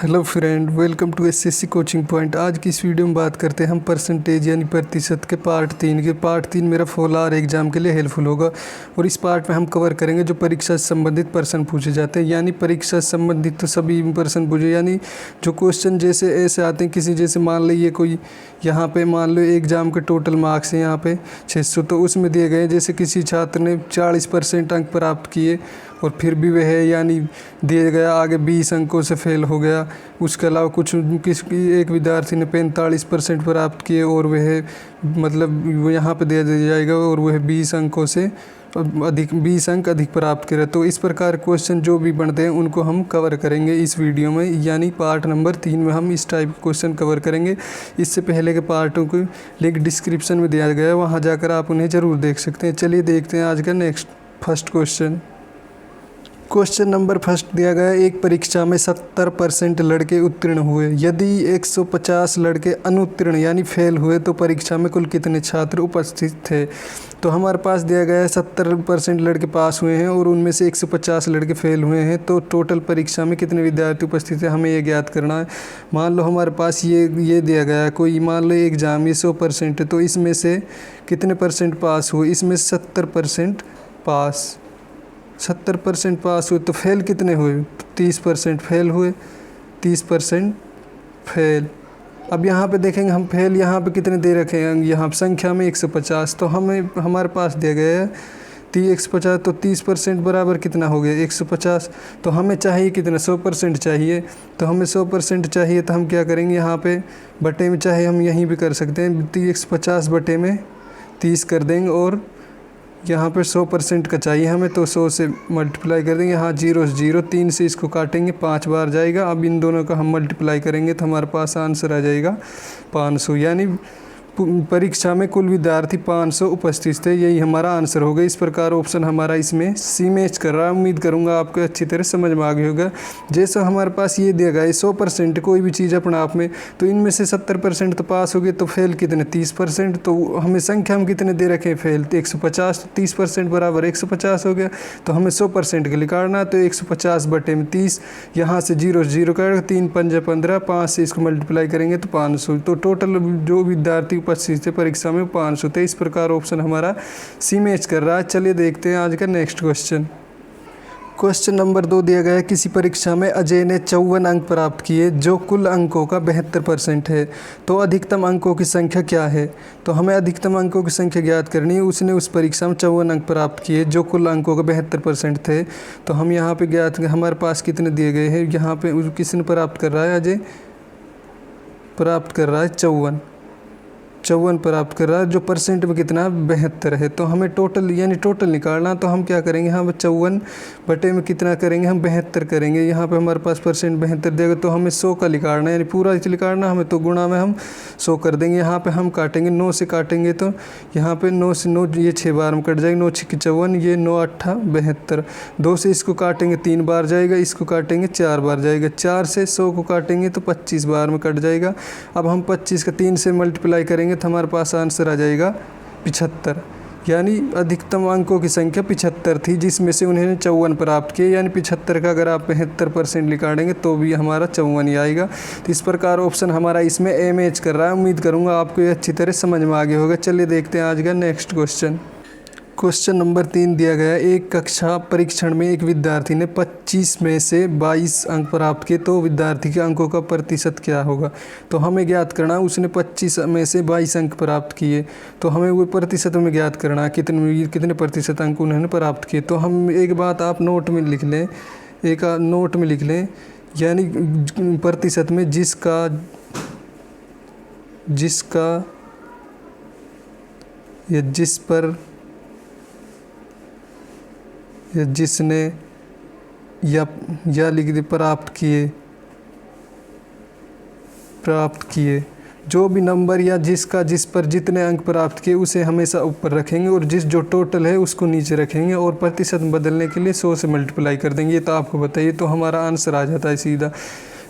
Hello friend, welcome to SSC coaching point. आज की इस वीडियो में बात करते हैं हम परसेंटेज यानी प्रतिशत के पार्ट 3 मेरा फोलार एग्जाम के लिए हेल्पफुल होगा। और इस पार्ट में हम कवर करेंगे जो परीक्षा से संबंधित प्रश्न पूछे जाते हैं। यानी परीक्षा से संबंधित तो सभी प्रश्न पूछे, यानी जो क्वेश्चन जैसे ऐसे आते हैं किसी, जैसे मान लीजिए कोई यहाँ पे मान लो एग्ज़ाम के टोटल मार्क्स हैं यहाँ पे 600, तो उसमें दिए गए जैसे किसी छात्र ने 40% अंक प्राप्त किए और फिर भी वह यानी दिया गया आगे 20 अंकों से फेल हो गया। उसके अलावा एक विद्यार्थी ने 45% प्राप्त किए और वह मतलब यहाँ पे दे दिया जाएगा और वह 20 अंकों से 20 अंक अधिक प्राप्त करे। तो इस प्रकार क्वेश्चन जो भी बनते हैं उनको हम कवर करेंगे इस वीडियो में, यानी पार्ट नंबर 3 में हम इस टाइप के क्वेश्चन कवर करेंगे। इससे पहले के पार्टों को लिंक डिस्क्रिप्शन में दिया गया है, वहाँ जाकर आप उन्हें ज़रूर देख सकते हैं। चलिए देखते हैं आज का फर्स्ट क्वेश्चन नंबर फर्स्ट दिया गया है, एक परीक्षा में 70% लड़के उत्तीर्ण हुए, यदि 150 लड़के अनुत्तीर्ण यानी फेल हुए तो परीक्षा में कुल कितने छात्र उपस्थित थे। तो हमारे पास दिया गया है 70% लड़के पास हुए हैं और उनमें से 150 लड़के फेल हुए हैं, तो टोटल परीक्षा में कितने विद्यार्थी उपस्थित हैं हमें ये ज्ञात करना है। मान लो हमारे पास ये दिया गया है, कोई मान लो एग्ज़ाम ये 100% है, तो इसमें से कितने परसेंट पास हुए, इसमें 70% पास, 70% पास हुए, तो फेल कितने हुए, 30% फेल हुए, 30% फेल। अब यहाँ पे देखेंगे हम फेल यहाँ पे कितने दे रखे हैं, यहाँ संख्या में 150, तो हमारे पास दिया गया है 150, तो 30% बराबर कितना हो गया 150। तो हमें चाहिए कितना 100% चाहिए, तो हमें 100% चाहिए, तो हम क्या करेंगे यहाँ पे बटे में, चाहे हम यहीं भी कर सकते हैं, 150 बटे में 30 कर देंगे और यहाँ पर 100% का चाहिए हमें, तो 100 से मल्टीप्लाई कर देंगे। यहाँ 0 से 0, 3 से इसको काटेंगे 5 बार जाएगा। अब इन दोनों का हम मल्टीप्लाई करेंगे तो हमारे पास आंसर आ जाएगा 500, यानी परीक्षा में कुल विद्यार्थी 500 उपस्थित थे, यही हमारा आंसर होगा। इस प्रकार ऑप्शन हमारा इसमें सी मैच कर रहा है। उम्मीद करूंगा आपको अच्छी तरह समझ में आ गया होगा। जैसा हमारे पास ये दिया गया है 100% कोई भी चीज़ अपने आप में, तो इनमें से 70% तो पास हो गए, तो फेल कितने 30%। तो हमें संख्या हम कितने दे रखे हैं फेल, तो 150, तो 30% बराबर 150 हो गया। तो हमें 100% के निकालना, तो 150 बटे में 30, यहाँ से 0 से 0 काटेगा, 3 पंजे 15, 5 से इसको मल्टीप्लाई करेंगे तो 500। तो टोटल जो विद्यार्थी उपस्थित थे परीक्षा में 500 थे। इस प्रकार ऑप्शन हमारा सी मैच कर रहा है। चलिए देखते हैं आज का नेक्स्ट क्वेश्चन नंबर 2 दिया गया है, किसी परीक्षा में अजय ने 54 अंक प्राप्त किए जो कुल अंकों का 72% है, तो अधिकतम अंकों की संख्या क्या है। तो हमें अधिकतम अंकों की संख्या ज्ञात करनी है। उसने उस परीक्षा में 54 अंक प्राप्त किए जो कुल अंकों का 72% थे, तो हम यहाँ पे ज्ञात, हमारे पास कितने दिए गए हैं, यहाँ पे किसने प्राप्त कर रहा है, अजय प्राप्त कर रहा है 54 प्राप्त कर रहा है, जो परसेंट में कितना 72 है। तो हमें टोटल यानी टोटल निकालना, तो हम क्या करेंगे, हम 54 बटे में कितना करेंगे, हम 72 करेंगे। यहाँ पे हमारे पास परसेंट 72 देगा, तो हमें 100 का निकालना है, यानी पूरा निकालना हमें, तो गुणा में हम 100 कर देंगे। यहाँ पे हम काटेंगे 9 से काटेंगे, तो यहाँ पे 9 से 9 ये 6 बार में कट जाएगा, 9 6 54, ये 9 8 72, 2 से इसको काटेंगे 3 बार जाएगा, इसको काटेंगे 4 बार जाएगा, 4 से 100 को काटेंगे तो 25 बार में कट जाएगा। अब हम 25 का 3 से मल्टीप्लाई करेंगे तो हमारे पास आंसर आ जाएगा 75, यानी अधिकतम अंकों की संख्या 75 थी, जिसमें से उन्होंने 54 प्राप्त किए, यानी 75 का अगर आप 72% निकालेंगे तो भी हमारा 54 ही आएगा। तो इस प्रकार ऑप्शन हमारा इसमें ए मैच कर रहा है। उम्मीद करूंगा आपको ये अच्छी तरह समझ में आ गया होगा। चलिए देखते हैं आज का नेक्स्ट क्वेश्चन नंबर 3 दिया गया है, एक कक्षा परीक्षण में एक विद्यार्थी ने 25 में से 22 अंक प्राप्त किए, तो विद्यार्थी के अंकों का प्रतिशत क्या होगा। तो हमें ज्ञात करना है, उसने 25 में से 22 अंक प्राप्त किए, तो हमें वो प्रतिशत में ज्ञात करना है कितने प्रतिशत अंक उन्होंने प्राप्त किए। तो हम एक बात आप नोट में लिख लें, यानी प्रतिशत में जिसका या जिस पर या जिसने या लिख दे प्राप्त किए, जो भी नंबर या जिस पर जितने अंक प्राप्त किए उसे हमेशा ऊपर रखेंगे और जो टोटल है उसको नीचे रखेंगे और प्रतिशत बदलने के लिए 100 से मल्टीप्लाई कर देंगे। ये तो आपको बताइए, तो हमारा आंसर आ जाता है सीधा।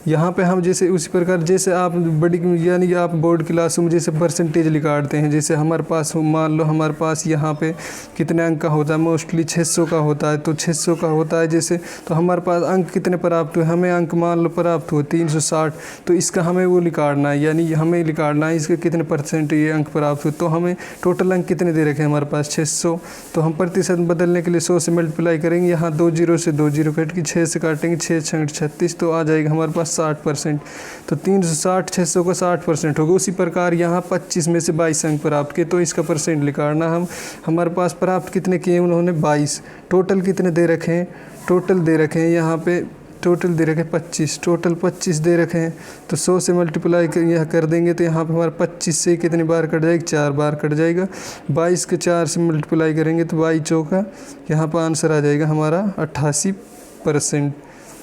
यहाँ पे हम जैसे उसी प्रकार जैसे आप बड़ी यानी आप बोर्ड क्लासरूम जैसे परसेंटेज निकालते हैं, जैसे हमारे पास मान लो हमारे पास यहाँ पे कितने अंक का होता है, मोस्टली 600 का होता है, तो 600 का होता है जैसे, तो हमारे पास अंक कितने प्राप्त हुए, हमें अंक मान लो प्राप्त हुए 360, तो इसका हमें वो निकालना है, यानी हमें निकालना है इसके कितने परसेंट ये अंक प्राप्त हुए। तो हमें टोटल अंक कितने दे रखे हैं हमारे पास 600, तो हम प्रतिशत बदलने के लिए 100 से मल्टीप्लाई करेंगे, यहाँ 2 जीरो से 2 जीरो कट के 6 से काटेंगे, 6 छंग 36, तो आ जाएगा हमारे पास 60%। तो 360 600 का 60% होगा। उसी प्रकार यहाँ 25 में से 22 अंक प्राप्त किए, तो इसका परसेंट निकालना हम, हमारे पास प्राप्त कितने किए उन्होंने 22, टोटल कितने दे रखे हैं, टोटल दे रखे हैं यहाँ पे, टोटल दे रखे 25, टोटल 25 दे रखे हैं। तो 100 से मल्टीप्लाई यह कर देंगे तो यहाँ पे हमारा 25 से कितनी बार कट जाएगा, 4 बार कट जाएगा। 22 के 4 से मल्टीप्लाई करेंगे तो 22 चौका, यहाँ पर आंसर आ जाएगा हमारा 88%।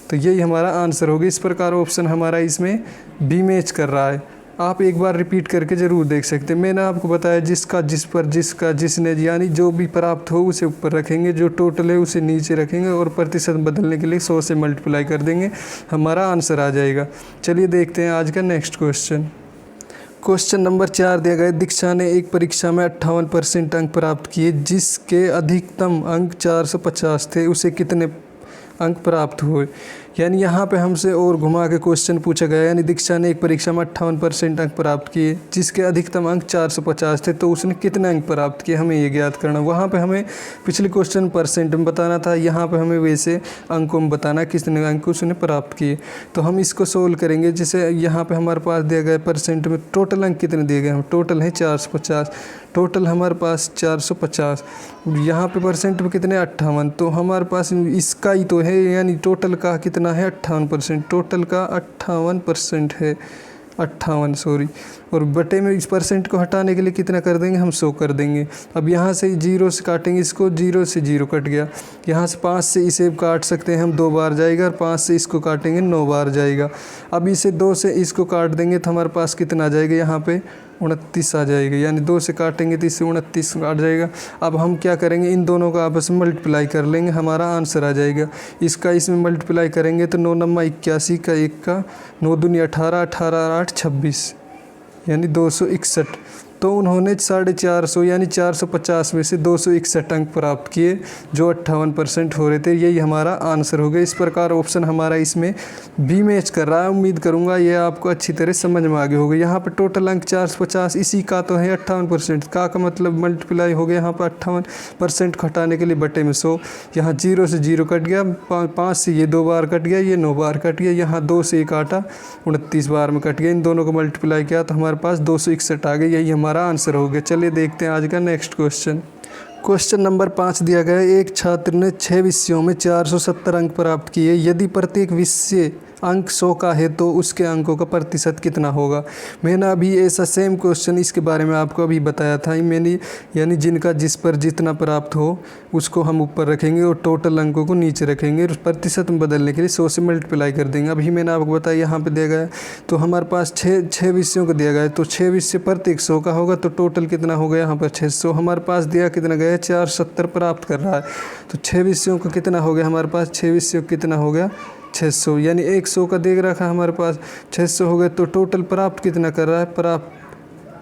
तो यही हमारा आंसर होगा। इस प्रकार ऑप्शन हमारा इसमें बी मैच कर रहा है। आप एक बार रिपीट करके ज़रूर देख सकते हैं। मैंने आपको बताया जिसका जिस पर जिसका जिसने यानी जो भी प्राप्त हो उसे ऊपर रखेंगे, जो टोटल है उसे नीचे रखेंगे और प्रतिशत बदलने के लिए 100 से मल्टीप्लाई कर देंगे, हमारा आंसर आ जाएगा। चलिए देखते हैं आज का नेक्स्ट क्वेश्चन। क्वेश्चन नंबर 4 दिया गया, दीक्षा ने एक परीक्षा में 58% अंक प्राप्त किए, जिसके अधिकतम अंक 450 थे, उसे कितने अंक प्राप्त हुए। यानी यहाँ पे हमसे और घुमा के क्वेश्चन पूछा गया, यानी दीक्षा ने एक परीक्षा में 58% अंक प्राप्त किए, जिसके अधिकतम अंक 450 थे, तो उसने कितने अंक प्राप्त किए, हमें ये ज्ञात करना। वहाँ पे हमें पिछले क्वेश्चन परसेंट में बताना था, यहाँ पे हमें वैसे अंकों में बताना कितने अंक उसने प्राप्त किए। तो हम इसको सोल्व करेंगे। जैसे यहाँ पे हमारे पास दिया गया परसेंट में टोटल अंक कितने दिए गए, हम टोटल है 450, टोटल हमारे पास 450, यहाँ पे परसेंट में कितने 58, तो हमारे पास इसका ही तो है, यानी टोटल का कितना है 58%, टोटल का 58% है, 58 सॉरी, और बटे में इस परसेंट को हटाने के लिए कितना कर देंगे, हम 100 कर देंगे। अब यहाँ से 0 से काटेंगे इसको, 0 से 0 कट गया, यहाँ से 5 से इसे काट सकते हैं हम 2 बार जाएगा, और 5 से इसको काटेंगे 9 बार जाएगा। अब इसे 2 से इसको काट देंगे तो हमारे पास कितना आ जाएगा, यहाँ पे 29 आ जाएगा, यानी 2 से काटेंगे तो इससे 29 काट जाएगा। अब हम क्या करेंगे, इन दोनों का आपस में मल्टीप्लाई कर लेंगे, हमारा आंसर आ जाएगा। इसका इसमें मल्टीप्लाई करेंगे तो 9 9 81 का 1 का 9 दूनी 18, 18 8 26, यानी 261। तो उन्होंने 450 यानी 450 में से 261 अंक प्राप्त किए, जो 58% हो रहे थे। यही हमारा आंसर हो गया। इस प्रकार ऑप्शन हमारा इसमें बी मैच कर रहा है। उम्मीद करूंगा ये आपको अच्छी तरह समझ में आ गया होगा। यहाँ पर टोटल अंक 450, इसी का तो है 58%, का मतलब मल्टीप्लाई हो गया यहाँ पर 58% घटाने के लिए बटे में 100, यहाँ 0 से 0 कट गया, 5 से ये 2 बार कट गया, ये 9 बार कट गया, यहाँ 2 से 1 काटा 29 बार में कट गया। इन दोनों को मल्टीप्लाई किया तो हमारे पास 261 आ गया। यही हमारा आंसर हो गया। चलिए देखते हैं आज का नेक्स्ट क्वेश्चन। क्वेश्चन नंबर 5 दिया गया है, एक छात्र ने 6 विषयों में 470 अंक प्राप्त किए, यदि प्रत्येक विषय अंक 100 का है तो उसके अंकों का प्रतिशत कितना होगा। मैंने अभी ऐसा सेम क्वेश्चन इसके बारे में आपको अभी बताया था। मैंने यानी जिनका जिस पर जितना प्राप्त हो उसको हम ऊपर रखेंगे और टोटल अंकों को नीचे रखेंगे, और प्रतिशत में बदलने के लिए 100 से मल्टीप्लाई कर देंगे। अभी मैंने आपको बताया यहाँ पे दिया गया है, तो हमारे पास 6 विषयों को दिया गया है, तो 6 विषय प्रत्येक 100 का होगा, तो टोटल कितना हो गया यहाँ पर 600। हमारे पास दिया कितना गया है, 470 प्राप्त कर रहा है, तो 6 विषयों का कितना हो गया हमारे पास, 6 विषयों कितना हो गया 600, यानी 100 का देख रखा है हमारे पास 600 हो गया, तो टोटल प्राप्त कितना कर रहा है,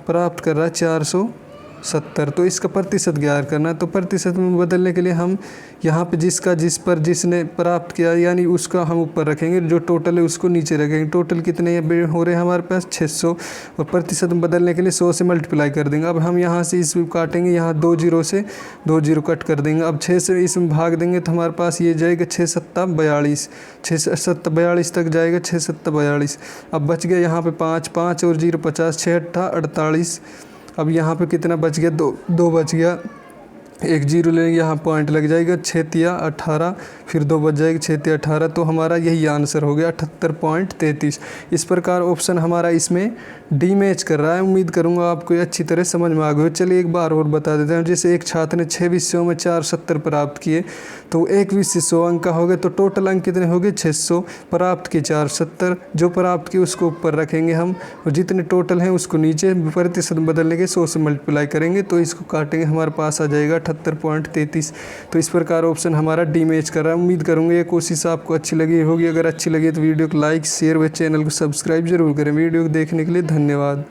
प्राप्त कर रहा है 470। तो इसका प्रतिशत ज्ञात करना है। तो प्रतिशत में बदलने के लिए हम यहाँ पे जिसका जिस पर जिसने प्राप्त किया यानी उसका हम ऊपर रखेंगे, जो टोटल है उसको नीचे रखेंगे। टोटल कितने हो रहे हैं हमारे पास 600, और प्रतिशत में बदलने के लिए 100 से मल्टीप्लाई कर देंगे। अब हम यहाँ से इसमें काटेंगे, यहाँ 2 जीरो से 2 जीरो कट कर देंगे। अब 6 से इसमें भाग देंगे तो हमारे पास ये जाएगा 6 7 42, 6 7 42 तक जाएगा, 6 7 42। अब बच गया यहाँ पे 5 5 और 0 50, 6 8 48। अब यहाँ पे कितना बच गया, 2 बच गया, 1 जीरो लेंगे, यहाँ पॉइंट लग जाएगा, 6 तिया 18, फिर 2 बच जाएगी, 6 तिया 18। तो हमारा यही आंसर हो गया 78.33। इस प्रकार ऑप्शन हमारा इसमें डी मैच कर रहा है। उम्मीद करूंगा आपको ये अच्छी तरह समझ में आ गई। चलिए एक बार और बता देते हैं। जैसे एक छात्र ने 6 विषयों में 470 प्राप्त किए, तो एक विषय 100 अंक का हो गया, तो टोटल अंक कितने हो गए 600, प्राप्त किए 470, जो प्राप्त किए उसको ऊपर रखेंगे हम, और जितने टोटल हैं उसको नीचे, प्रतिशत बदलने के 100 से मल्टीप्लाई करेंगे, तो इसको काटेंगे, हमारे पास आ जाएगा 78.33। तो इस प्रकार ऑप्शन हमारा डी मैच कर रहा है। उम्मीद करूँगा ये कोशिश आपको अच्छी लगी होगी। अगर अच्छी लगी तो वीडियो को लाइक शेयर व चैनल को सब्सक्राइब जरूर करें। वीडियो को देखने के लिए धन्यवाद।